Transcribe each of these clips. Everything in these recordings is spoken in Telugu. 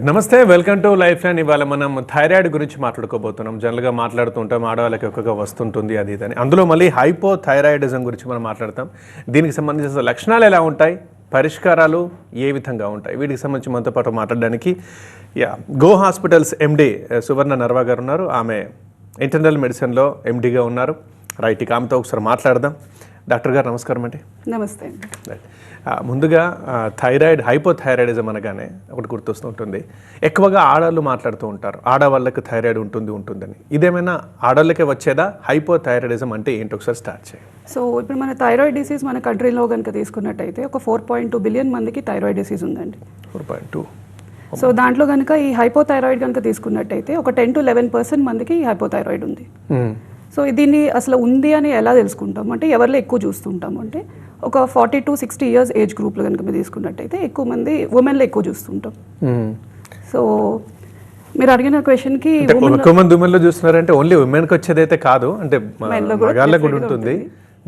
నమస్తే, వెల్కమ్ టు లైఫ్ లైన్. ఇవాళ మనం థైరాయిడ్ గురించి మాట్లాడుకోబోతున్నాం. జనరల్గా మాట్లాడుతుంటాం, ఆడవాళ్ళకి ఎక్కువగా వస్తుంటుంది అది ఇదని. అందులో మళ్ళీ హైపోథైరాయిడిజం గురించి మనం మాట్లాడతాం. దీనికి సంబంధించిన లక్షణాలు ఎలా ఉంటాయి, పరిష్కారాలు ఏ విధంగా ఉంటాయి, వీటికి సంబంధించి మనతో పాటు మాట్లాడడానికి గో హాస్పిటల్స్ ఎండి సువర్ణ నర్వా గారు ఉన్నారు. ఆమె ఇంటర్నల్ మెడిసిన్లో ఎండిగా ఉన్నారు. రైట్, ఇక ఆమెతో ఒకసారి మాట్లాడదాం. డాక్టర్ గారు నమస్కారం అండి. నమస్తే అండి. ముందుగా థైరాయిడ్, హైపోథైరాయిడిజం అనగానే ఒకటి గుర్తొస్తుంటుంది, ఎక్కువగా ఆడవాళ్ళు మాట్లాడుతూ ఉంటారు, ఆడవాళ్ళకి థైరాయిడ్ ఉంటుందని. ఇదేమైనా ఆడవాళ్ళకే వచ్చేదా? హైపోథైరాయిడిజం అంటే ఏంటి, ఒకసారి స్టార్ట్ చేయండి. సో ఇప్పుడు మన థైరాయిడ్ డిసీజ్ మన కంట్రీలో కనుక తీసుకున్నట్టయితే ఒక 4.2 బిలియన్ మందికి థైరాయిడ్ డిసీజ్ ఉందండి. 4.2. సో దాంట్లో కనుక ఈ హైపోథైరాయిడ్ కనుక తీసుకున్నట్టయితే ఒక 10 to 11% మందికి ఈ హైపోథైరాయిడ్ ఉంది. సో దీన్ని అసలు ఉంది అని ఎలా తెలుసుకుంటాం అంటే ఎవరిలో ఎక్కువ చూస్తుంటాము అంటే ఒక 40 to 60 ఇయర్స్ ఏజ్ గ్రూప్లో కనుక మీరు తీసుకున్నట్టయితే ఎక్కువ మంది ఉమెన్లో ఎక్కువ చూస్తుంటాం. సో మీరు అడిగిన క్వశ్చన్కి ఎక్కువ మంది ఉమెన్లో చూస్తున్నారంటే ఓన్లీ ఉమెన్కి వచ్చేదైతే కాదు, అంటే మగాళ్ళకు కూడా ఉంటుంది.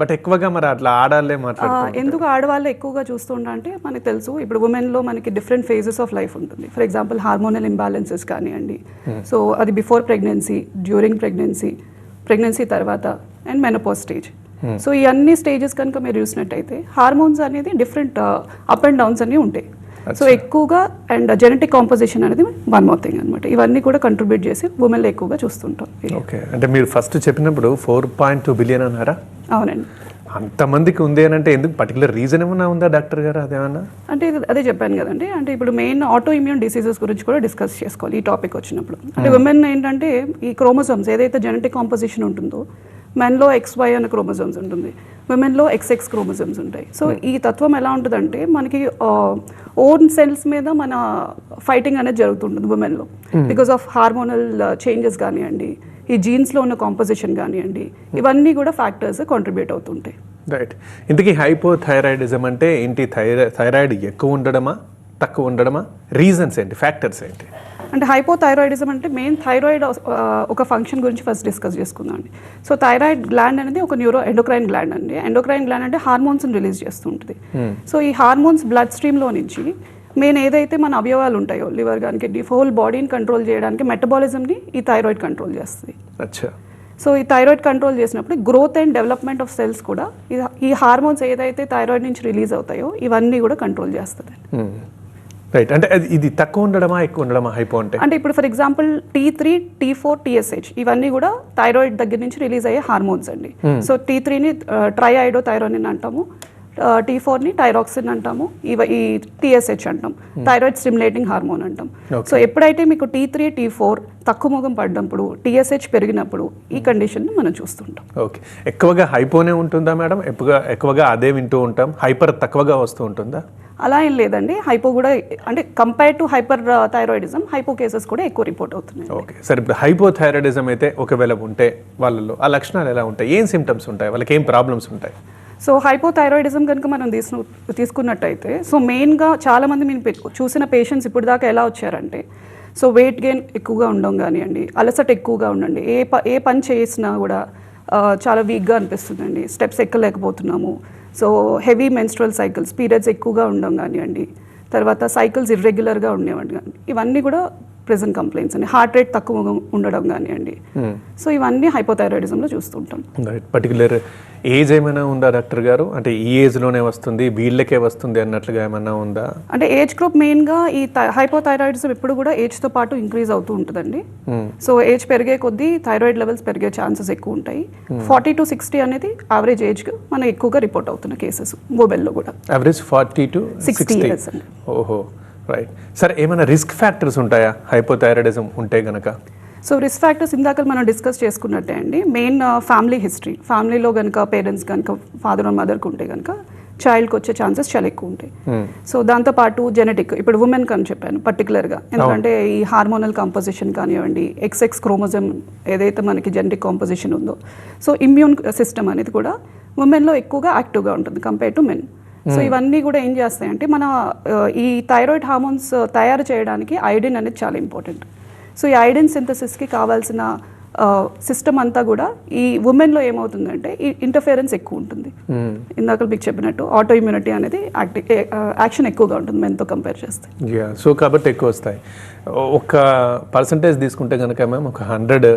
బట్ ఎక్కువగా మరి అట్లా ఆడాలే మాట్లాడుతారు. ఎందుకు ఆడవాళ్ళు ఎక్కువగా చూస్తుంటా అంటే మనకు తెలుసు, ఇప్పుడు ఉమెన్లో మనకి డిఫరెంట్ ఫేజెస్ ఆఫ్ లైఫ్ ఉంటుంది. ఫర్ ఎగ్జాంపుల్ హార్మోనల్ ఇంబ్యాలెన్సెస్ కానివ్వండి, సో అది బిఫోర్ ప్రెగ్నెన్సీ, డ్యూరింగ్ ప్రెగ్నెన్సీ తర్వాత అండ్ మెనోపాజ్ స్టేజ్. సో ఈ అన్ని స్టేజెస్ కనుక మీరు చూసినట్టయితే హార్మోన్స్ అనేది డిఫరెంట్ అప్ అండ్ డౌన్స్ అన్నీ ఉంటాయి. సో ఎక్కువగా అండ్ జెనెటిక్ కాంపోజిషన్ అనేది వన్ మోర్ థింగ్ అనమాట. ఇవన్నీ కూడా కంట్రిబ్యూట్ చేసి ఉమెన్లో ఎక్కువగా చూస్తుంటాం. ఓకే, అంటే మీరు ఫస్ట్ చెప్పినప్పుడు 4.2 బిలియన్ అన్నారా? అవునండి. అంతమందికి ఉంది అని అంటే ఎందుకు, పర్టికులర్ రీజన్ ఏమన్నా ఉందా డాక్టర్ గారు? అదేమన్నా అంటే అదే చెప్పాను కదండి, అంటే ఇప్పుడు మెయిన్ ఆటో ఇమ్యూన్ డిసీజెస్ గురించి కూడా డిస్కస్ చేసుకోవాలి ఈ టాపిక్ వచ్చినప్పుడు. అంటే ఉమెన్ ఏంటంటే ఈ క్రోమోజోమ్స్ ఏదైతే జెనెటిక్ కాంపోజిషన్ ఉంటుందో, మెన్లో XY అనే క్రోమోజోమ్స్ ఉంటుంది, విమెన్లో XX క్రోమోజోమ్స్ ఉంటాయి. సో ఈ తత్వం ఎలా ఉంటుందంటే మనకి ఓన్ సెల్స్ మీద మన ఫైటింగ్ అనేది జరుగుతుంటుంది ఉమెన్లో, బికాస్ ఆఫ్ హార్మోనల్ చేంజెస్ కానివ్వండి, ఈ జీన్స్లో ఉన్న కాంపోజిషన్ కానివ్వండి, ఇవన్నీ కూడా ఫ్యాక్టర్స్ కాంట్రిబ్యూట్ అవుతుంటాయి. రైట్. ఇంతకీ హైపోథైరాయిడిజం అంటే ఏంటి? థైరాయిడ్ ఎక్కువ ఉండడమా, తక్కువ ఉండడమా? రీజన్స్ ఏంటి, ఫ్యాక్టర్స్ ఏంటి? అంటే హైపోథైరాయిడిజం అంటే మెయిన్ థైరాయిడ్ ఒక ఫంక్షన్ గురించి ఫస్ట్ డిస్కస్ చేసుకుందాం అండి. సో థైరాయిడ్ గ్లాండ్ అనేది ఒక ఎండోక్రైన్ గ్లాండ్ అండి. ఎండోక్రైన్ గ్లాండ్ అంటే హార్మోన్స్ని రిలీజ్ చేస్తుంటుంది. సో ఈ హార్మోన్స్ బ్లడ్ స్ట్రీమ్లో నుంచి మెయిన్ ఏదైతే మన అవయవాలు ఉంటాయో, లివర్ కానీ కిడ్నీ, హోల్ బాడీని కంట్రోల్ చేయడానికి మెటబాలిజంని ఈ థైరాయిడ్ కంట్రోల్ చేస్తుంది. సో ఈ థైరాయిడ్ కంట్రోల్ చేసినప్పుడు growth and development of cells కూడా ఈ హార్మోన్స్ ఏదైతే థైరాయిడ్ నుంచి రిలీజ్ అవుతాయో ఇవన్నీ కూడా కంట్రోల్ చేస్తుంది. రైట్. అంటే ఇది తక్కువ ఉండడమా, ఎక్కువ ఉండడమా హైపో అంటే? అంటే ఇప్పుడు for example T3, T4, TSH ఇవన్నీ కూడా థైరాయిడ్ దగ్గర నుంచి రిలీజ్ అయ్యే హార్మోన్స్ అండి. సో T3ని ట్రైఐడోథైరోనిన్ అంటాము, T4ని థైరాక్సిన్ అంటాము, ఈ TSH అంటాం, థైరాయిడ్ స్టిమ్యులేటింగ్ హార్మోన్ అంటాం. సో ఎప్పుడైతే మీకు T3, T4 తక్కువ మొగం పడ్డప్పుడు, TSH పెరిగినప్పుడు ఈ కండిషన్ని మనం చూస్తుంటాం. ఓకే, ఎక్కువగా హైపోనే ఉంటుందా మేడం? ఎక్కువగా అదే వింటూ ఉంటాం, హైపర్ తక్కువగా వస్తూ ఉంటుందా? అలా ఏం లేదండి. హైపో కూడా అంటే compare to hyper thyroidism hypo cases కూడా ఎక్కువ రిపోర్ట్ అవుతున్నాయి. ఓకే, సరే. ఇప్పుడు హైపోథైరాయిడిజం అయితే ఒకవేళ ఉంటే వాళ్ళలో ఆ లక్షణాలు ఎలా ఉంటాయి, ఏం సిమ్టమ్స్ ఉంటాయి, వాళ్ళకి ఏం ప్రాబ్లమ్స్ ఉంటాయి? సో హైపోథైరాయిడిజం కనుక మనం తీసుకున్నట్టయితే, సో మెయిన్గా చాలామంది మేము చూసిన పేషెంట్స్ ఇప్పుడు దాకా ఎలా వచ్చారంటే, సో వెయిట్ గెయిన్ ఎక్కువగా ఉండడం కానివ్వండి, అలసట ఎక్కువగా ఉండండి, ఏ పని చేసినా కూడా చాలా వీక్గా అనిపిస్తుందండి, స్టెప్స్ ఎక్కలేకపోతున్నాము, so heavy menstrual cycles, periods ఎక్కువగా ఉండడం కానివ్వండి, తర్వాత సైకిల్స్ ఇర్రెగ్యులర్గా ఉండేవండి కానీ, ఇవన్నీ కూడా ప్రెజెంట్ కంప్లైంట్స్ అండి. హార్ట్ రేట్ తక్కువ ఉండడం కానివ్వండి, సో ఇవన్నీ హైపోథైరాయిడిజంలో చూస్తుంటాం. పర్టికులర్ ఏజ్ ఏమైనా ఉందా డాక్టర్ గారు? అంటే ఈ ఏజ్లోనే వస్తుంది, వీళ్ళకే వస్తుంది అన్నట్లుగా ఏమైనా ఉందా? అంటే ఏజ్ గ్రూప్ మెయిన్గా ఈ హైపోథైరాయిడిజం ఎప్పుడు కూడా ఏజ్తో పాటు ఇంక్రీజ్ అవుతూ ఉంటుందండి. సో ఏజ్ పెరిగే కొద్దీ థైరాయిడ్ లెవెల్స్ పెరిగే ఛాన్సెస్ ఎక్కువ ఉంటాయి. 40 to 60 అనేది యావరేజ్ ఏజ్ మనకు ఎక్కువగా రిపోర్ట్ అవుతున్న కేసెస్ మొబైల్లో కూడా. యావరేజ్ 40 to 60 ఇయర్స్ అండి. ఓహో, రైట్. సరే, ఏమైనా రిస్క్ ఫ్యాక్టర్స్ ఉంటాయా హైపోథైరాయిడిజం ఉంటే గనక? సో రిస్క్ ఫ్యాక్టర్స్ ఇందాక మనం డిస్కస్ చేసుకున్నట్టే అండి. మెయిన్ ఫ్యామిలీ హిస్టరీ, ఫ్యామిలీలో కనుక పేరెంట్స్ కనుక ఫాదర్ అండ్ మదర్కి ఉంటే కనుక చైల్డ్కి వచ్చే ఛాన్సెస్ చాలా ఎక్కువ ఉంటాయి. సో దాంతోపాటు జెనెటిక్, ఇప్పుడు ఉమెన్ కని చెప్పాను పర్టికులర్గా, ఎందుకంటే ఈ హార్మోనల్ కాంపోజిషన్ కానివ్వండి, XX క్రోమోజోమ్ ఏదైతే మనకి జెనెటిక్ కాంపోజిషన్ ఉందో, సో ఇమ్యూన్ సిస్టమ్ అనేది కూడా ఉమెన్లో ఎక్కువగా యాక్టివ్గా ఉంటుంది కంపేర్ టు మెన్. సో ఇవన్నీ కూడా ఏం చేస్తాయంటే మన ఈ థైరాయిడ్ హార్మోన్స్ తయారు చేయడానికి ఐడిన్ అనేది చాలా ఇంపార్టెంట్. సో ఈ ఐడిన్ సింథసిస్కి కావాల్సిన సిస్టమ్ అంతా కూడా ఈ ఉమెన్లో ఏమవుతుందంటే ఈ ఇంటర్ఫిరెన్స్ ఎక్కువ ఉంటుంది. ఇందాక మీకు చెప్పినట్టు ఆటో ఇమ్యూనిటీ అనేది యాక్షన్ ఎక్కువగా ఉంటుంది మెన్తో కంపేర్ చేస్తే. సో కాబట్టి ఎక్కువ వస్తాయి. ఒక పర్సంటేజ్ తీసుకుంటే కనుక మ్యామ్ ఒక 100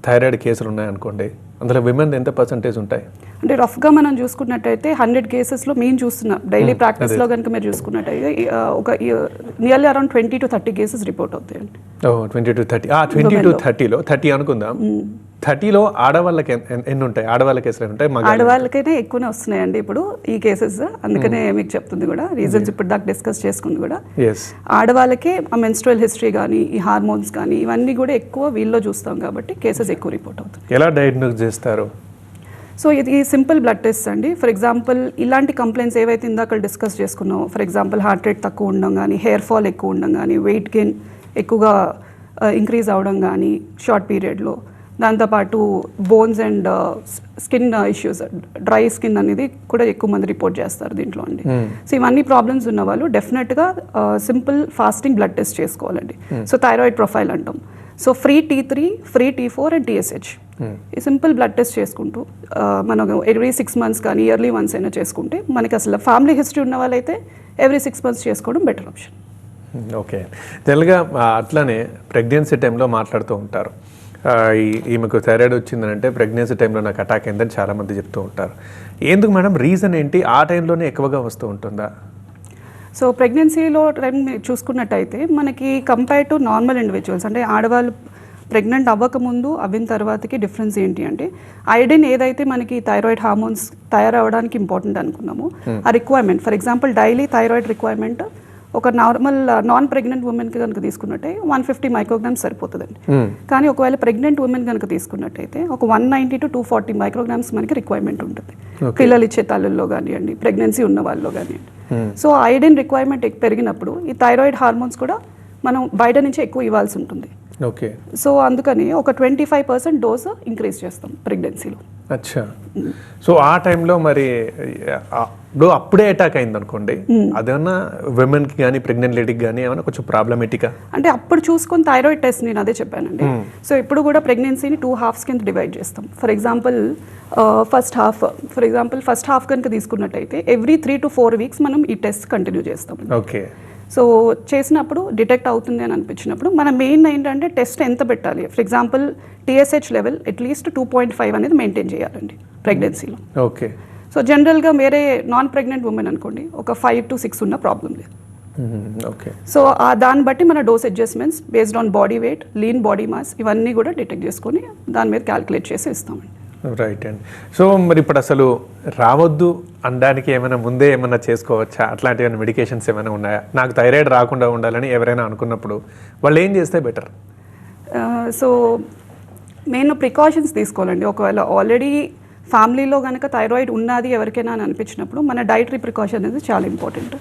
థైరాయిడ్ కేసులు ఉన్నాయనుకోండి, అందులో విమెన్ ఎంత పర్సంటేజ్ ఉంటాయి? అంటే రఫ్గా మనం చూసుకున్నట్టయితే 100 కేసెస్లో మేము చూస్తున్నాం డైలీ ప్రాక్టీస్లో కనుక మీరు చూసుకున్నట్టయితే ఒక nearly around 20 to 30 cases report అవుతాయండి. 20 to 30, 20 to 30లో 30 అనుకుందాం. 30లో ఆడవాళ్ళకి ఎన్ని ఉంటాయి? ఆడవాళ్ళ కేసులు ఉంటాయి? ఆడవాళ్ళకైతే ఎక్కువనే వస్తున్నాయండి ఇప్పుడు ఈ కేసెస్. అందుకనే మీకు చెప్తుంది కూడా రీజన్స్ ఇప్పుడు దాకా డిస్కస్ చేసుకుంది కూడా. ఆడవాళ్ళకే ఆ మెన్స్ట్రువల్ హిస్టరీ కానీ ఈ హార్మోన్స్ కానీ ఇవన్నీ కూడా ఎక్కువ వీళ్ళలో చూస్తాం కాబట్టి కేసెస్ ఎక్కువ రిపోర్ట్ అవుతాయి. ఎలా డయాగ్నోస్ చేస్తారు? సో ఇది సింపుల్ బ్లడ్ టెస్ట్ అండి. ఫర్ ఎగ్జాంపుల్ ఇలాంటి కంప్లైంట్స్ ఏవైతే ఇందాక డిస్కస్ చేసుకున్నాం, ఫర్ ఎగ్జాంపుల్ హార్ట్ రేట్ తక్కువ ఉండడం కానీ, హెయిర్ ఫాల్ ఎక్కువ ఉండడం కానీ, వెయిట్ గెయిన్ ఎక్కువగా ఇంక్రీజ్ అవ్వడం కానీ షార్ట్ పీరియడ్లో, దాంతోపాటు bones and skin issues, dry skin అనేది కూడా ఎక్కువ మంది రిపోర్ట్ చేస్తారు దీంట్లో అండి. సో ఇవన్నీ ప్రాబ్లమ్స్ ఉన్న వాళ్ళు డెఫినెట్గా సింపుల్ ఫాస్టింగ్ బ్లడ్ టెస్ట్ చేసుకోవాలండి. సో థైరాయిడ్ ప్రొఫైల్ అంటాం. So free T3, free T4 and TSH ఈ సింపుల్ బ్లడ్ టెస్ట్ చేసుకుంటూ మనం ఎవ్రీ 6 months కానీ ఇయర్లీ వన్స్ అయినా చేసుకుంటే మనకి అసలు ఫ్యామిలీ హిస్టరీ ఉన్న వాళ్ళైతే ఎవ్రీ 6 months చేసుకోవడం బెటర్ ఆప్షన్. ఓకే. జనరల్గా అట్లానే ప్రెగ్నెన్సీ టైంలో మాట్లాడుతూ ఉంటారు, ఈమెకు థైరాయిడ్ వచ్చిందనంటే ప్రెగ్నెన్సీ టైంలో నాకు అటాక్ అయిందని చాలామంది చెప్తూ ఉంటారు. ఎందుకు మేడం, రీజన్ ఏంటి? ఆ టైంలోనే ఎక్కువగా వస్తూ ఉంటుందా? సో ప్రెగ్నెన్సీలో టైం చూసుకున్నట్టయితే మనకి కంపేర్ టు నార్మల్ ఇండివిజువల్స్, అంటే ఆడవాళ్ళు ప్రెగ్నెంట్ అవ్వకముందు అవ్విన తర్వాతకి డిఫరెన్స్ ఏంటి అంటే ఐడిన్ ఏదైతే మనకి థైరాయిడ్ హార్మోన్స్ తయారవడానికి ఇంపార్టెంట్ అనుకున్నామో ఆ requirement, for example daily thyroid requirement ఒక నార్మల్ నాన్ ప్రెగ్నెంట్ ఉమెన్కి కనుక తీసుకున్నట్టే 150 మైక్రోగ్రామ్స్ సరిపోతుందండి. కానీ ఒకవేళ ప్రెగ్నెంట్ ఉమెన్ కనుక తీసుకున్నట్టయితే ఒక 190 to 240 మైక్రోగ్రామ్స్ మనకి రిక్వైర్మెంట్ ఉంటుంది పిల్లలు ఇచ్చే తల్లుల్లో కానివ్వండి, ప్రెగ్నెన్సీ ఉన్న వాళ్ళలో కానివ్వండి. సో ఐడిన్ రిక్వైర్మెంట్ పెరిగినప్పుడు ఈ థైరాయిడ్ హార్మోన్స్ కూడా మనం బయట నుంచి ఎక్కువ ఇవ్వాల్సి ఉంటుంది. ఓకే. సో అందుకని ఒక 25% డోస్ ఇంక్రీజ్ చేస్తాం ప్రెగ్నెన్సీలో. అచ్చా. సో ఆ టైంలో మరి అప్పుడే అటాక్ అయింది అనుకోండి, అదేమన్నా విమెన్కి కానీ ప్రెగ్నెంట్ లేడీకి కానీ ఏమైనా కొంచెం ప్రాబ్లమేటికా? అంటే అప్పుడు చూసుకొని థైరాయిడ్ టెస్ట్ నేను అదే చెప్పానండి. సో ఇప్పుడు కూడా ప్రెగ్నెన్సీని 2 halves కింద డివైడ్ చేస్తాం. ఫర్ ఎగ్జాంపుల్ ఫస్ట్ హాఫ్ కనుక తీసుకున్నట్టయితే ఎవ్రీ 3 to 4 weeks మనం ఈ టెస్ట్ కంటిన్యూ చేస్తాం. ఓకే. సో చేసినప్పుడు డిటెక్ట్ అవుతుంది అని అనిపించినప్పుడు మన మెయిన్ ఏంటంటే టెస్ట్ ఎంత పెట్టాలి. For example TSH level at least 2.5 అనేది మెయింటైన్ చేయాలండి ప్రెగ్నెన్సీలో. ఓకే. సో జనరల్గా వేరే నాన్ ప్రెగ్నెంట్ ఉమెన్ అనుకోండి ఒక 5 to 6 ఉన్న ప్రాబ్లం లేదు. ఓకే. సో దాన్ని బట్టి మన dose adjustments based on body weight, lean body mass ఇవన్నీ కూడా డిటెక్ట్ చేసుకొని దాని మీద క్యాలిక్యులేట్ చేసి ఇస్తామండి. రైట్ అండి. సో మరి ఇప్పుడు అసలు రావద్దు అనడానికి ఏమైనా ముందే ఏమైనా చేసుకోవచ్చా? అట్లాంటి ఏమైనా మెడికేషన్స్ ఏమైనా ఉన్నాయా? నాకు థైరాయిడ్ రాకుండా ఉండాలని ఎవరైనా అనుకున్నప్పుడు వాళ్ళు ఏం చేస్తే బెటర్? సో నేను ప్రికాషన్స్ తీసుకోవాలండి. ఒకవేళ ఆల్రెడీ ఫ్యామిలీలో కనుక థైరాయిడ్ ఉన్నది ఎవరికైనా అని అనిపించినప్పుడు మన డైటరీ ప్రికాషన్ అనేది చాలా ఇంపార్టెంట్.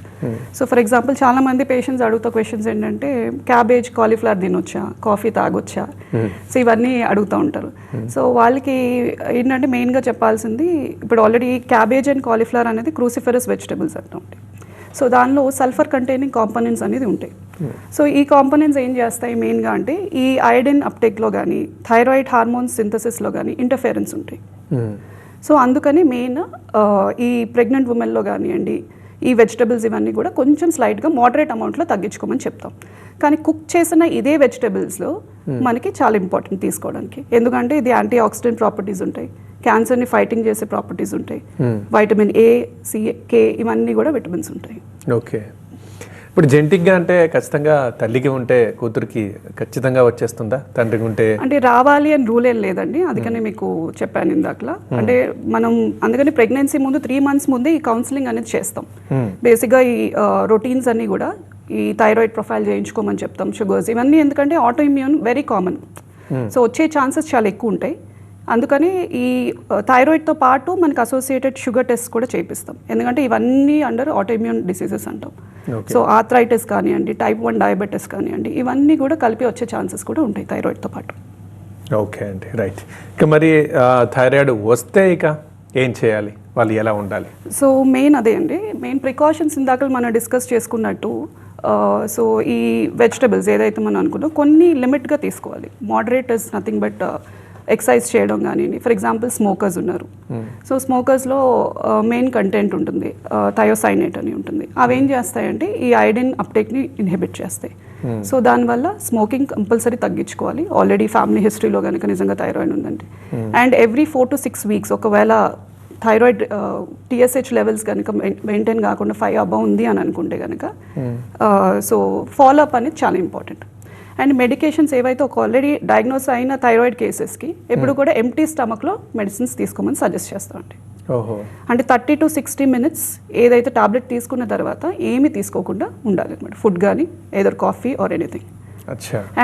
సో ఫర్ ఎగ్జాంపుల్ చాలామంది పేషెంట్స్ అడుగుతా క్వశ్చన్స్ ఏంటంటే క్యాబేజ్, కాలీఫ్లవర్ తినొచ్చా, కాఫీ తాగొచ్చా, సో ఇవన్నీ అడుగుతూ ఉంటారు. సో వాళ్ళకి ఏంటంటే మెయిన్గా చెప్పాల్సింది ఇప్పుడు ఆల్రెడీ క్యాబేజ్ అండ్ కాలీఫ్లవర్ అనేది క్రూసిఫెరస్ వెజిటబుల్స్ అంటాం. సో దానిలో సల్ఫర్ కంటైనింగ్ కాంపోనెంట్స్ అనేది ఉంటాయి. సో ఈ కాంపోనెంట్స్ ఏం చేస్తాయి మెయిన్గా అంటే ఈ ఐరన్ అప్టేక్లో కానీ థైరాయిడ్ హార్మోన్స్ సింథసిస్లో కానీ ఇంటర్ఫిరెన్స్ ఉంటాయి. సో అందుకని మెయిన్ ఈ ప్రెగ్నెంట్ ఉమెన్లో కానివ్వండి ఈ వెజిటబుల్స్ ఇవన్నీ కూడా కొంచెం స్లైట్గా మోడరేట్ అమౌంట్లో తగ్గించుకోమని చెప్తాం. కానీ కుక్ చేసిన ఇదే వెజిటబుల్స్లో మనకి చాలా ఇంపార్టెంట్ తీసుకోవడానికి, ఎందుకంటే ఇది యాంటీ ఆక్సిడెంట్ ప్రాపర్టీస్ ఉంటాయి, క్యాన్సర్ని ఫైటింగ్ చేసే ప్రాపర్టీస్ ఉంటాయి, వైటమిన్ A, C, K ఇవన్నీ కూడా విటమిన్స్ ఉంటాయి. ఓకే. ఇప్పుడు జెనెటిక్గా అంటే ఖచ్చితంగా తల్లికి ఉంటే కూతురికి ఖచ్చితంగా వచ్చేస్తుందా, తండ్రికి ఉంటే? అంటే రావాలి అని రూల్ ఏం లేదండి, అందుకని మీకు చెప్పాను ఇందాకలా. అంటే మనం అందుకని ప్రెగ్నెన్సీ ముందు 3 months ముందే ఈ కౌన్సిలింగ్ అనేది చేస్తాం. బేసిక్గా ఈ రొటీన్స్ అన్నీ కూడా ఈ థైరాయిడ్ ప్రొఫైల్ చేయించుకోమని చెప్తాం, షుగర్స్ ఇవన్నీ, ఎందుకంటే auto immune very common. So వచ్చే ఛాన్సెస్ చాలా ఎక్కువ ఉంటాయి. అందుకని ఈ థైరాయిడ్తో పాటు మనకి అసోసియేటెడ్ షుగర్ టెస్ట్ కూడా చేయిస్తాం, ఎందుకంటే ఇవన్నీ అండర్ ఆటోఇమ్యూన్ డిసీజెస్ అంటాం. సో ఆర్థరైటిస్ కానివ్వండి, type 1 డయాబెటీస్ కానివ్వండి, ఇవన్నీ కూడా కలిపి వచ్చే ఛాన్సెస్ కూడా ఉంటాయి థైరాయిడ్తో పాటు. ఓకే అండి, రైట్. ఇక మరి థైరాయిడ్ వస్తే ఇక ఏం చేయాలి, వాళ్ళు ఎలా ఉండాలి? సో మెయిన్ అదే అండి, మెయిన్ ప్రికాషన్స్ ఇందాక మనం డిస్కస్ చేసుకున్నట్టు సో ఈ వెజిటబుల్స్ ఏదైతే మనం అనుకున్నాం కొన్ని లిమిట్గా తీసుకోవాలి. Moderate is nothing but exercise చేయడం కానివ్వండి. ఫర్ ఎగ్జాంపుల్ స్మోకర్స్ ఉన్నారు. సో స్మోకర్స్లో మెయిన్ కంటెంట్ ఉంటుంది, థయోసైనేట్ అని ఉంటుంది. అవి ఏం చేస్తాయంటే ఈ ఐడిన్ అప్టేక్ని ఇన్హిబిట్ చేస్తాయి. సో దానివల్ల స్మోకింగ్ కంపల్సరీ తగ్గించుకోవాలి, ఆల్రెడీ ఫ్యామిలీ హిస్టరీలో కనుక నిజంగా థైరాయిడ్ ఉందంటే. అండ్ ఎవ్రీ 4 to 6 weeks ఒకవేళ థైరాయిడ్ TSH లెవెల్స్ కనుక మెయింటైన్ కాకుండా 5 above ఉంది అని అనుకుంటే కనుక సో ఫాలోఅప్ అనేది చాలా ఇంపార్టెంట్. అండ్ మెడికేషన్స్ ఏవైతే ఒక ఆల్రెడీ డయాగ్నోస్ అయిన థైరాయిడ్ కేసెస్కి ఎప్పుడు కూడా ఎంటీ స్టమక్లో మెడిసిన్స్ తీసుకోమని సజెస్ట్ చేస్తామండి. అంటే 30 to 60 minutes ఏదైతే టాబ్లెట్ తీసుకున్న తర్వాత ఏమీ తీసుకోకుండా ఉండాలి అనమాట, ఫుడ్ కానీ either coffee or anything.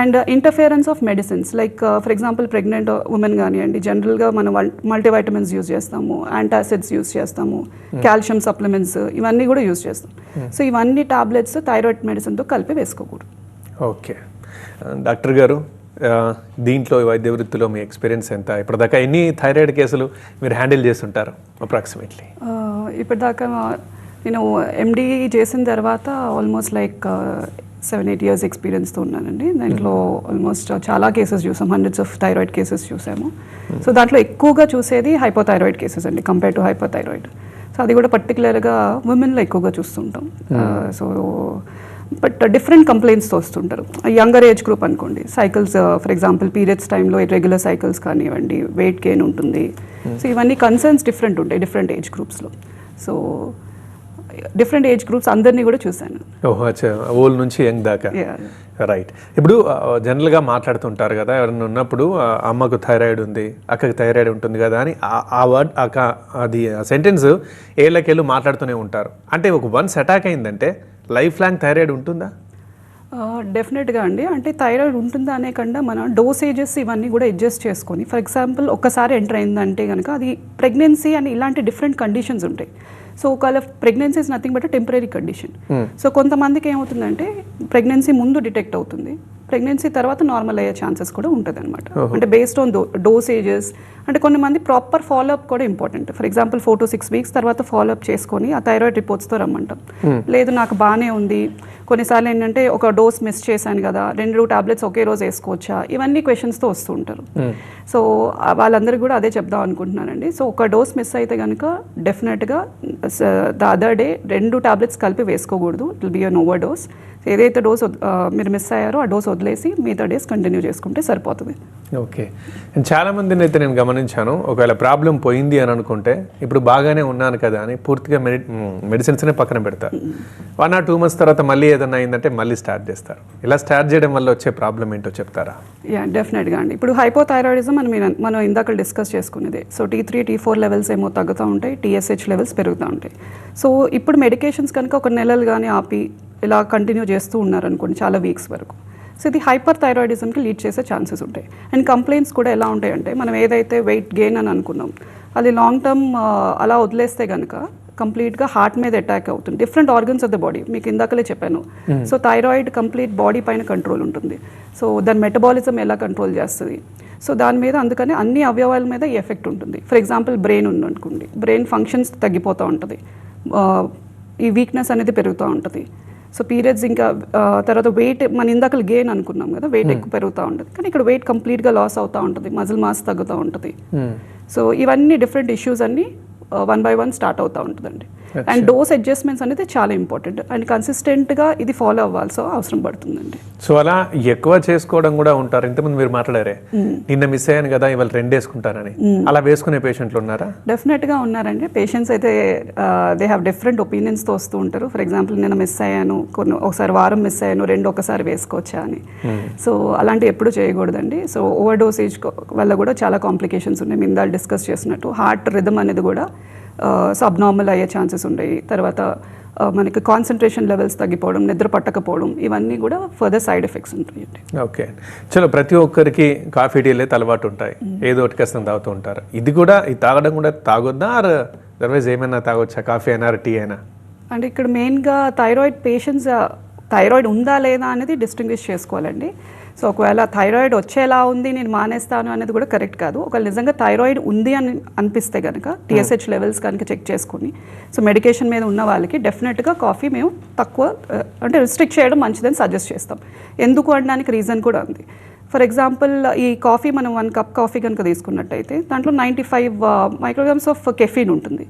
And interference of medicines like for example pregnant women కానివ్వండి, జనరల్గా మనం మల్టీవైటమిన్స్ యూజ్ చేస్తాము, యాంటాసిడ్స్ యూజ్ చేస్తాము, కాల్షియం సప్లిమెంట్స్ ఇవన్నీ కూడా యూజ్ చేస్తాం. సో ఇవన్నీ టాబ్లెట్స్ థైరాయిడ్ మెడిసిన్తో కలిపి వేసుకోకూడదు. ఓకే డాక్టర్ గారు, దీంట్లో వైద్య వృత్తిలో మీ ఎక్స్పీరియన్స్ ఎంత? ఇప్పటిదాకా ఎన్ని థైరాయిడ్ కేసులు మీరు హ్యాండిల్ చేస్తుంటారు అప్రాక్సిమేట్లీ? ఇప్పటిదాకా నేను MD చేసిన తర్వాత ఆల్మోస్ట్ లైక్ 7-8 years ఎక్స్పీరియన్స్తో ఉన్నానండి. దాంట్లో ఆల్మోస్ట్ చాలా కేసెస్ చూసాం, హండ్రెడ్స్ ఆఫ్ థైరాయిడ్ కేసెస్ చూసాము. సో దాంట్లో ఎక్కువగా చూసేది హైపోథైరాయిడ్ కేసెస్ అండి కంపేర్ టు హైపోథైరాయిడ్. సో అది కూడా పర్టికులర్గా ఉమెన్లో ఎక్కువగా చూస్తుంటాం. సో బట్ డిఫరెంట్ కంప్లైంట్స్తో వస్తుంటారు. యంగర్ ఏజ్ గ్రూప్ అనుకోండి, సైకిల్స్ ఫర్ ఎగ్జాంపుల్ పీరియడ్స్ టైంలో ఇర్రెగ్యులర్ సైకిల్స్ కానివ్వండి, వెయిట్ గెయిన్ ఉంటుంది. సో ఇవన్నీ కన్సర్న్స్ డిఫరెంట్ ఉంటాయి డిఫరెంట్ ఏజ్ గ్రూప్స్లో. సో డిఫరెంట్ ఏజ్ గ్రూప్స్ అందరినీ కూడా చూశాను. ఓహో, అచ్చా, ఓల్డ్ నుంచి యంగ్ దాకా. రైట్. ఇప్పుడు జనరల్గా మాట్లాడుతుంటారు కదా, ఎవరైనా ఉన్నప్పుడు అమ్మకు థైరాయిడ్ ఉంది, అక్కకి థైరాయిడ్ ఉంటుంది కదా అని ఆ వర్డ్ అది సెంటెన్స్ ఏళ్ళకేళ్ళు మాట్లాడుతూనే ఉంటారు. అంటే ఒక వన్స్ అటాక్ అయిందంటే లైఫ్ లాంగ్ థైరాయిడ్ ఉంటుందా? డెఫినెట్గా అండి. అంటే థైరాయిడ్ ఉంటుందా అనే కన్నా మన డోసేజెస్ ఇవన్నీ కూడా అడ్జస్ట్ చేసుకొని, ఫర్ ఎగ్జాంపుల్ ఒక్కసారి ఎంటర్ అయిందంటే కనుక అది ప్రెగ్నెన్సీ అని ఇలాంటి డిఫరెంట్ కండిషన్స్ ఉంటాయి. సో ఒకవేళ pregnancy is nothing but temporary condition. So కొంతమందికి ఏమవుతుందంటే ప్రెగ్నెన్సీ ముందు డిటెక్ట్ అవుతుంది, ప్రెగ్నెన్సీ తర్వాత నార్మల్ అయ్యే ఛాన్సెస్ కూడా ఉంటుంది అనమాట. అంటే బేస్డ్ ఆన్ డోసేజెస్. అంటే కొంతమంది ప్రాపర్ ఫాలోఅప్ కూడా important. For example 4 to 6 weeks తర్వాత ఫాలోఅప్ చేసుకొని ఆ థైరాయిడ్ రిపోర్ట్స్తో రమ్మంటాం. లేదు నాకు బాగానే ఉంది, కొన్నిసార్లు ఏంటంటే ఒక డోస్ మిస్ చేశాను కదా, 2 tablets ఒకే రోజు వేసుకోవచ్చా, ఇవన్నీ క్వశ్చన్స్తో వస్తూ ఉంటారు. సో వాళ్ళందరికీ కూడా అదే చెప్దాం అనుకుంటున్నానండి. సో ఒక డోస్ మిస్ అయితే కనుక డెఫినెట్గా ద అదర్ డే 2 tablets కలిపి వేసుకోకూడదు. It will be an over dose. ఏదైతే డోస్ మీరు మిస్ అయ్యారో ఆ డోస్ వదిలేసి మిగతా డేస్ కంటిన్యూ చేసుకుంటే సరిపోతుంది. ఓకే. చాలా మందిని అయితే నేను గమనించాను, ఒకవేళ ప్రాబ్లం పోయింది అని అనుకుంటే ఇప్పుడు బాగానే ఉన్నాను కదా అని పూర్తిగా మెడిసిన్స్నే పక్కన పెడతారు. 1 or 2 months తర్వాత మళ్ళీ ఏదైనా అయిందంటే మళ్ళీ స్టార్ట్ చేస్తారు. ఇలా స్టార్ట్ చేయడం వల్ల వచ్చే ప్రాబ్లం ఏంటో చెప్తారా? డెఫినెట్గా అండి. ఇప్పుడు హైపోథైరాయిడిజం మనం ఇందాక డిస్కస్ చేసుకునేది. సో T3, T4 లెవెల్స్ ఏమో తగ్గుతూ ఉంటాయి, TSH లెవెల్స్ పెరుగుతూ ఉంటాయి. సో ఇప్పుడు మెడికేషన్స్ కనుక ఒక నెలలు కానీ ఆపి ఇలా కంటిన్యూ చేస్తూ ఉన్నారనుకోండి చాలా వీక్స్ వరకు, సో ఇది హైపర్ థైరాయిడిజంకి లీడ్ చేసే ఛాన్సెస్ ఉంటాయి. అండ్ కంప్లైంట్స్ కూడా ఎలా ఉంటాయంటే మనం ఏదైతే వెయిట్ గెయిన్ అని అనుకున్నాం అది లాంగ్ టర్మ్ అలా వదిలేస్తే కనుక కంప్లీట్గా హార్ట్ మీద అటాక్ అవుతుంది, different organs of the body. మీకు ఇందాకలే చెప్పాను. సో థైరాయిడ్ కంప్లీట్ బాడీ పైన కంట్రోల్ ఉంటుంది. సో దాని మెటబాలిజం ఎలా కంట్రోల్ చేస్తుంది, సో దాని మీద అందుకని అన్ని అవయవాల మీద ఈ ఎఫెక్ట్ ఉంటుంది. ఫర్ ఎగ్జాంపుల్ బ్రెయిన్ ఉందనుకోండి, బ్రెయిన్ ఫంక్షన్స్ తగ్గిపోతూ ఉంటుంది, ఈ వీక్నెస్ అనేది పెరుగుతూ ఉంటుంది. సో పీరియడ్స్ ఇంకా తర్వాత వెయిట్ మన ఇందాక గెయిన్ అనుకున్నాం కదా, వెయిట్ ఎక్కువ పెరుగుతూ ఉంటుంది, కానీ ఇక్కడ వెయిట్ కంప్లీట్గా లాస్ అవుతూ ఉంటుంది, మజిల్ మాస్ తగ్గుతూ ఉంటుంది. సో ఇవన్నీ డిఫరెంట్ ఇష్యూస్ అన్నీ 1 by 1 స్టార్ట్ అవుతూ ఉంటుందండి. అండ్ డోస్ అడ్జస్ట్మెంట్స్ అనేది చాలా ఇంపార్టెంట్ అండ్ కన్సిస్టెంట్గా ఇది ఫాలో అవ్వాల్సి అవసరం పడుతుందండి. సో అలా ఎక్కువ చేసుకోవడం కూడా ఉంటారు. ఇంతకుముందు మీరు మాట్లాడారే నిన్న మిస్ అయ్యాను కదా ఇవాళ 2 వేసుకుంటారని, అలా వేసుకునే పేషెంట్లు ఉన్నారా? డెఫినెట్గా ఉన్నారండి. పేషెంట్స్ అయితే దే హ్యావ్ డిఫరెంట్ ఒపీనియన్స్తో వస్తూ ఉంటారు. ఫర్ ఎగ్జాంపుల్ నేను మిస్ అయ్యాను, ఒకసారి వారం మిస్ అయ్యాను, 2 ఒకసారి వేసుకోవచ్చా అని. సో అలాంటివి ఎప్పుడు చేయకూడదండి. సో ఓవర్ డోసేజ్ వల్ల కూడా చాలా కాంప్లికేషన్స్ ఉన్నాయి. మేము ఇందాక డిస్కస్ చేసినట్టు హార్ట్ రిథమ్ అనేది కూడా సబ్నార్మల్ అయ్యే ఛాన్సెస్ ఉంటాయి. తర్వాత మనకి కాన్సన్ట్రేషన్ లెవెల్స్ తగ్గిపోవడం, నిద్ర పట్టకపోవడం, ఇవన్నీ కూడా ఫర్దర్ సైడ్ ఎఫెక్ట్స్ ఉంటాయండి. ఓకే, చలో ప్రతి ఒక్కరికి కాఫీ టీలు అయితే అలవాటు ఉంటాయి, ఏదో ఒకటి కష్టం తాగుతూ ఉంటారు. ఇది కూడా ఇది తాగడం కూడా తాగొద్దా, అదర్వైజ్ ఏమైనా తాగొచ్చా, కాఫీ అయినా టీ అయినా? అంటే ఇక్కడ మెయిన్గా థైరాయిడ్ పేషెంట్స్ థైరాయిడ్ ఉందా లేదా అనేది డిస్టింగ్విష్ చేసుకోవాలండి. సో ఒకవేళ థైరాయిడ్ వచ్చేలా ఉంది నేను మానేస్తాను అనేది కూడా కరెక్ట్ కాదు. ఒకవేళ నిజంగా థైరాయిడ్ ఉంది అని అనిపిస్తే కనుక TSH లెవెల్స్ కనుక చెక్ చేసుకుని సో మెడికేషన్ మీద ఉన్న వాళ్ళకి డెఫినెట్గా కాఫీ మేము తక్కువ అంటే రిస్ట్రిక్ట్ చేయడం మంచిదని సజెస్ట్ చేస్తాం. ఎందుకు అనడానికి రీజన్ కూడా ఉంది. ఫర్ ఎగ్జాంపుల్ ఈ కాఫీ మనం 1 కప్ కాఫీ కనుక తీసుకున్నట్టయితే దాంట్లో 95 మైక్రోగ్రామ్స్ ఆఫ్ కెఫీన్ ఉంటుంది.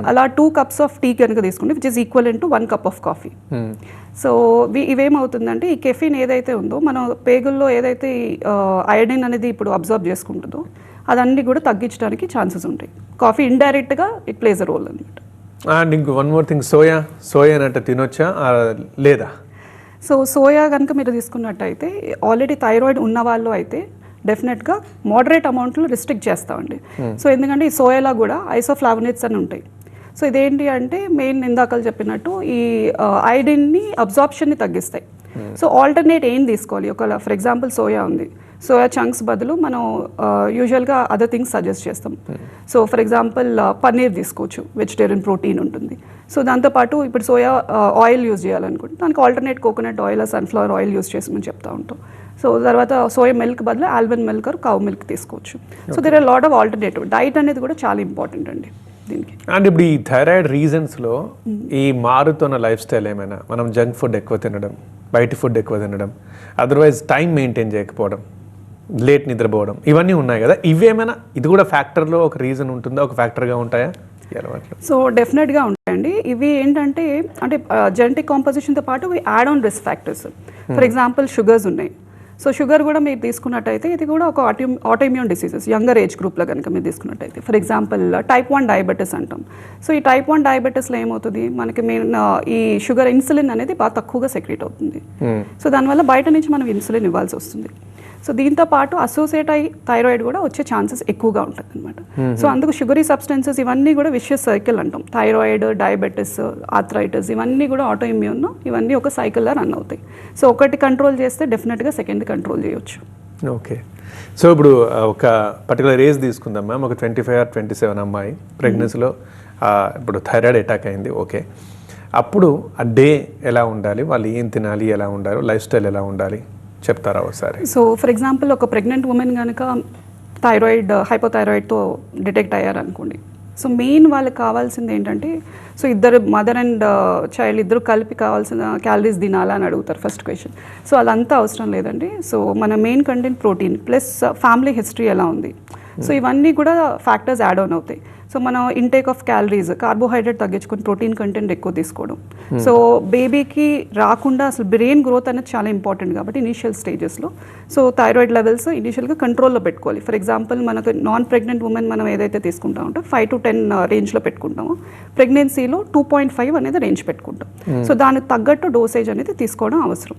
అలా 2 కప్స్ ఆఫ్ టీ కనుక తీసుకుంటే which is equal to 1 cup of coffee. So ఇవేమవుతుందంటే ఈ కెఫీన్ ఏదైతే ఉందో మనం పేగుల్లో ఏదైతే అయోడిన్ అనేది ఇప్పుడు అబ్జర్వ్ చేసుకుంటుందో అదన్నీ కూడా తగ్గించడానికి ఛాన్సెస్ ఉంటాయి. కాఫీ ఇండైరెక్ట్గా ఇట్ ప్లేస్ అ రోల్ అనమాట. అండ్ ఇంకో 1 మోర్ థింగ్, సోయా అంటే తినొచ్చా లేదా? సో సోయా కనుక మీరు తీసుకున్నట్టయితే ఆల్రెడీ థైరాయిడ్ ఉన్న వాళ్ళు అయితే డెఫినెట్గా మోడరేట్ అమౌంట్లో రిస్ట్రిక్ట్ చేస్తామండి. సో ఎందుకంటే ఈ సోయాలో కూడా ఐసోఫ్లావోనైడ్స్ అని ఉంటాయి. సో ఇదేంటి అంటే మెయిన్ ఇందాకలు చెప్పినట్టు ఈ ఐడిన్ని అబ్జార్ప్షన్ని తగ్గిస్తాయి. సో ఆల్టర్నేట్ ఏం తీసుకోవాలి? ఒకవేళ ఫర్ ఎగ్జాంపుల్ సోయా ఉంది, సోయా చంక్స్ బదులు మనం యూజువల్గా అదర్ థింగ్స్ సజెస్ట్ చేస్తాం. సో ఫర్ ఎగ్జాంపుల్ పన్నీర్ తీసుకోవచ్చు, వెజిటేరియన్ ప్రోటీన్ ఉంటుంది. సో దాంతోపాటు ఇప్పుడు సోయా ఆయిల్ యూజ్ చేయాలనుకుంటే దానికి alternate coconut oil, sunflower oil use చేసామని చెప్తా ఉంటాం. సో తర్వాత సోయా మిల్క్ బదులు almond milk or cow milk తీసుకోవచ్చు. So there are lot of alternative. Diet అనేది కూడా చాలా ఇంపార్టెంట్ అండి దీనికి. అండ్ ఇప్పుడు ఈ థైరాయిడ్ రీజన్స్లో ఈ మారుతున్న లైఫ్ స్టైల్ ఏమైనా, మనం జంక్ ఫుడ్ ఎక్కువ తినడం, బయట ఫుడ్ ఎక్కువ తినడం, అదర్వైజ్ టైం మెయింటైన్ చేయకపోవడం, లేట్ నిద్రపోవడం, ఇవన్నీ ఉన్నాయి కదా, ఇవేమైనా ఇది కూడా ఫ్యాక్టర్లో ఒక రీజన్ ఉంటుందా, ఒక ఫ్యాక్టర్గా ఉంటాయా? సో డెఫినెట్గా ఉంటాయండి. ఇవి ఏంటంటే అంటే జెనెటిక్ కాంపోజిషన్తో పాటు ఇవి add on risk factors. For example sugars ఉన్నాయి. సో షుగర్ కూడా మీరు తీసుకున్నట్టయితే ఇది కూడా ఒక ఆటోఇమ్యూన్ డిసీజెస్ యంగర్ ఏజ్ గ్రూప్లో కనుక మీరు తీసుకున్నట్టయితే ఫర్ ఎగ్జాంపుల్ టైప్ 1 డయాబెటీస్ అంటాం. సో ఈ టైప్ 1 డయాబెటీస్లో ఏమవుతుంది, మనకి మెయిన్ ఈ షుగర్ ఇన్సులిన్ అనేది బాగా తక్కువగా సెక్రెట్ అవుతుంది. సో దానివల్ల బయట నుంచి మనం ఇన్సులిన్ ఇవ్వాల్సి వస్తుంది. సో దీంతో పాటు అసోసియేట్ అయ్యి థైరాయిడ్ కూడా వచ్చే ఛాన్సెస్ ఎక్కువగా ఉంటుంది అనమాట. సో అందుకు షుగరీ సబ్స్టెన్సెస్ ఇవన్నీ కూడా విషియస్ సైకిల్ అంటాం. థైరాయిడ్, డయాబెటీస్, ఆర్థరైటిస్ ఇవన్నీ కూడా ఆటోఇమ్యూన్, ఇవన్నీ ఒక సైకిల్లో రన్ అవుతాయి. సో ఒకటి కంట్రోల్ చేస్తే డెఫినెట్గా సెకండ్ కంట్రోల్ చేయొచ్చు. ఓకే. సో ఇప్పుడు ఒక పర్టికులర్ ఏజ్ తీసుకుందాం మ్యామ్, ఒక 25 or 27 అమ్మాయి ప్రెగ్నెన్సీలో ఇప్పుడు థైరాయిడ్ అటాక్ అయింది. ఓకే, అప్పుడు ఆ డే ఎలా ఉండాలి, వాళ్ళు ఏం తినాలి, ఎలా ఉండాలి, లైఫ్ స్టైల్ ఎలా ఉండాలి చెప్తారా ఒకసారి? సో ఫర్ ఎగ్జాంపుల్ ఒక ప్రెగ్నెంట్ ఉమెన్ కనుక థైరాయిడ్, హైపోథైరాయిడ్తో డిటెక్ట్ అయ్యారనుకోండి, సో మెయిన్ వాళ్ళకి కావాల్సింది ఏంటంటే, సో ఇద్దరు మదర్ అండ్ చైల్డ్ ఇద్దరు కలిపి కావాల్సిన క్యాలరీస్ తినాలా అని అడుగుతారు ఫస్ట్ క్వశ్చన్. సో అదంతా అవసరం లేదండి. సో మన main content protein plus family history ఎలా ఉంది, సో ఇవన్నీ కూడా ఫ్యాక్టర్స్ యాడ్ ఆన్ అవుతాయి. సో మనం ఇంటేక్ ఆఫ్ క్యాలరీస్, కార్బోహైడ్రేట్ తగ్గించుకొని ప్రోటీన్ కంటెంట్ ఎక్కువ తీసుకోవడం. సో బేబీకి రాకుండా అసలు బ్రెయిన్ గ్రోత్ అనేది చాలా ఇంపార్టెంట్ కాబట్టి ఇనీషియల్ స్టేజెస్లో సో థైరాయిడ్ లెవెల్స్ ఇనీషియల్గా కంట్రోల్లో పెట్టుకోవాలి. ఫర్ ఎగ్జాంపుల్ మనకు నాన్ ప్రెగ్నెంట్ ఉమెన్ మనం ఏదైతే తీసుకుంటా ఉంటే 5 to 10 రేంజ్లో పెట్టుకుంటామో, ప్రెగ్నెన్సీలో 2.5 అనేది రేంజ్ పెట్టుకుంటాం. సో దానికి తగ్గట్టు డోసేజ్ అనేది తీసుకోవడం అవసరం.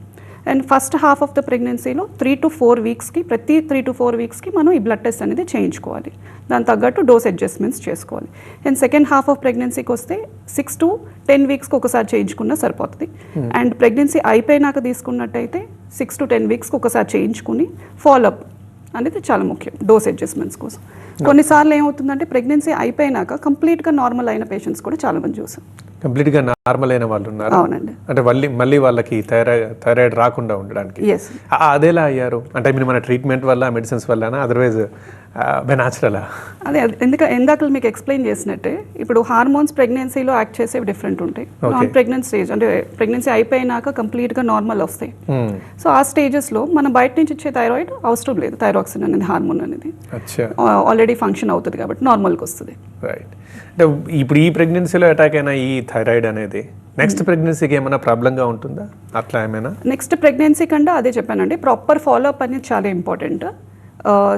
And first half of the ప్రెగ్నెన్సీలో 3 to 4 వీక్స్కి, ప్రతి 3 to 4 వీక్స్కి మనం ఈ బ్లడ్ టెస్ట్ అనేది చేయించుకోవాలి. దాని తగ్గట్టు డోస్ అడ్జస్ట్మెంట్స్ చేసుకోవాలి. అండ్ సెకండ్ హాఫ్ ఆఫ్ ప్రెగ్నెన్సీకి వస్తే 6 to 10 వీక్స్కి ఒకసారి చేయించుకున్నా సరిపోతుంది. అండ్ ప్రెగ్నెన్సీ అయిపోయినాక తీసుకున్నట్టయితే 6 to 10 వీక్స్కి ఒకసారి చేయించుకుని ఫాలోఅప్ అనేది చాలా ముఖ్యం డోస్ అడ్జస్ట్మెంట్స్ కోసం. కొన్నిసార్లు ఏమవుతుందంటే ప్రెగ్నెన్సీ అయిపోయినాక కంప్లీట్గా నార్మల్ అయిన పేషెంట్స్ కూడా చాలా మంది చూసాం. కంప్లీట్గా నార్మల్ అయిన వాళ్ళు ఉన్నారు. అవునండి. అంటే మళ్ళీ వాళ్ళకి థైరాయిడ్ రాకుండా ఉండడానికి అదేలా అయ్యారు? అంటే మీరు మన ట్రీట్మెంట్ వల్ల, మెడిసిన్స్ వల్ల, అదర్వైజ్ బై న్యాచురలా? అదే ఎందాకలు మీకు ఎక్స్ప్లెయిన్ చేసినట్టే ఇప్పుడు హార్మోన్స్ ప్రెగ్నెన్సీలో యాక్ట్ చేసేవి డిఫరెంట్ ఉంటాయి. నాన్ ప్రెగ్నెంట్ స్టేజ్ అంటే ప్రెగ్నెన్సీ అయిపోయినాక కంప్లీట్గా నార్మల్ వస్తాయి. సో ఆ స్టేజెస్లో మనం బయట నుంచి ఇచ్చే థైరాయిడ్ అవసరం లేదు. థైరాక్సిన్ అనేది హార్మోన్ అనేది ఆల్రెడీ ఫంక్షన్ అవుతుంది కాబట్టి నార్మల్కి వస్తుంది. రైట్. అంటే ఇప్పుడు ఈ ప్రెగ్నెన్సీలో అటాక్ అయిన ఈ థైరాయిడ్ అనేది నెక్స్ట్ ప్రెగ్నెన్సీకి ఏమైనా ప్రాబ్లంగా ఉంటుందా? అట్లా ఏమైనా? నెక్స్ట్ ప్రెగ్నెన్సీ కంటే అదే చెప్పానండి, ప్రాపర్ ఫాలోఅప్ అనేది చాలా ఇంపార్టెంట్.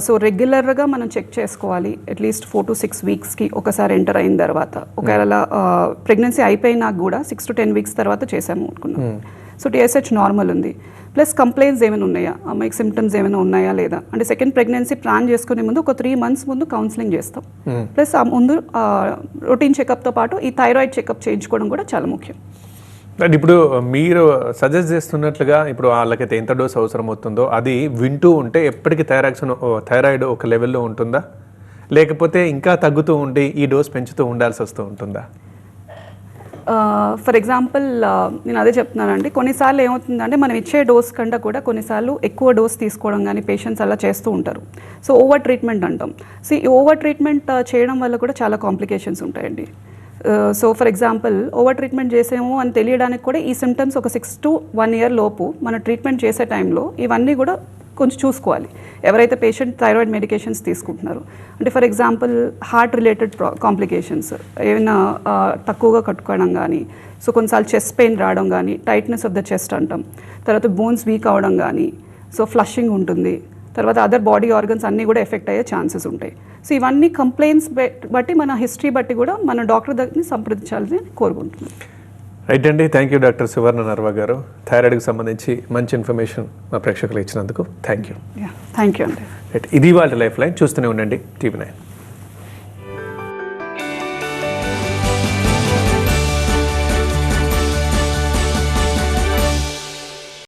సో రెగ్యులర్గా మనం చెక్ చేసుకోవాలి. అట్లీస్ట్ 4 to 6 వీక్స్కి ఒకసారి ఎంటర్ అయిన తర్వాత, ఒకవేళ ప్రెగ్నెన్సీ అయిపోయినాక కూడా 6 to 10 వీక్స్ తర్వాత చేసాము అనుకున్నాం. సో TSH నార్మల్ ఉంది, ప్లస్ కంప్లైంట్స్ ఏమైనా ఉన్నాయా, అమ్మాయికి సిమ్టమ్స్ ఏమైనా ఉన్నాయా లేదా అంటే సెకండ్ ప్రెగ్నెన్సీ ప్లాన్ చేసుకునే ముందు ఒక 3 months ముందు కౌన్సిలింగ్ చేస్తాం. ప్లస్ ఆ ముందు రొటీన్ చెకప్తో పాటు ఈ థైరాయిడ్ చెకప్ చేయించుకోవడం కూడా చాలా ముఖ్యం. అండ్ ఇప్పుడు మీరు సజెస్ట్ చేస్తున్నట్లుగా ఇప్పుడు వాళ్ళకైతే ఎంత డోస్ అవసరం అవుతుందో అది వింటూ ఉంటే ఎప్పటికీ థైరాయిడ్ ఒక లెవెల్లో ఉంటుందా, లేకపోతే ఇంకా తగ్గుతూ ఉండి ఈ డోస్ పెంచుతూ ఉండాల్సి వస్తూ ఉంటుందా? ఫర్ ఎగ్జాంపుల్ నేను అదే చెప్తున్నానండి, కొన్నిసార్లు ఏమవుతుందంటే మనం ఇచ్చే డోస్ కంటే కూడా కొన్నిసార్లు ఎక్కువ డోస్ తీసుకోవడం కానీ పేషెంట్స్ అలా చేస్తూ ఉంటారు. సో ఓవర్ ట్రీట్మెంట్ అంటాం. సో ఈ ఓవర్ ట్రీట్మెంట్ చేయడం వల్ల కూడా చాలా కాంప్లికేషన్స్ ఉంటాయండి. So for example over treatment చేసేమో అని తెలియడానికి కూడా ఈ సిమ్టమ్స్ ఒక 6 to 1 year లోపు మన ట్రీట్మెంట్ చేసే టైంలో ఇవన్నీ కూడా కొంచెం చూసుకోవాలి. ఎవరైతే పేషెంట్ థైరాయిడ్ మెడికేషన్స్ తీసుకుంటున్నారో, అంటే for example heart related complications ఏమైనా తక్కువగా కట్టుకోవడం కానీ, సో కొన్నిసార్లు చెస్ట్ పెయిన్ రావడం కానీ, టైట్నెస్ ఆఫ్ ద చెస్ట్ అంటాం, తర్వాత బోన్స్ వీక్ అవ్వడం కానీ, సో ఫ్లషింగ్ ఉంటుంది, తర్వాత అదర్ బాడీ ఆర్గన్స్ అన్నీ కూడా ఎఫెక్ట్ అయ్యే ఛాన్సెస్ ఉంటాయి. సో ఇవన్నీ కంప్లైంట్స్ బట్టి మన హిస్టరీ బట్టి కూడా మన డాక్టర్ దగ్గరని సంప్రదించాలని కోరుకుంటున్నాను. రైట్ అండి, థ్యాంక్ యూ డాక్టర్ సువర్ణ నర్వ గారు. థైరాయిడ్కి సంబంధించి మంచి ఇన్ఫర్మేషన్ మా ప్రేక్షకులు ఇచ్చినందుకు థ్యాంక్ యూ. థ్యాంక్ యూ అండి. రైట్, ఇది వాళ్ళ లైఫ్ లైన్. చూస్తూనే ఉండండి TV9.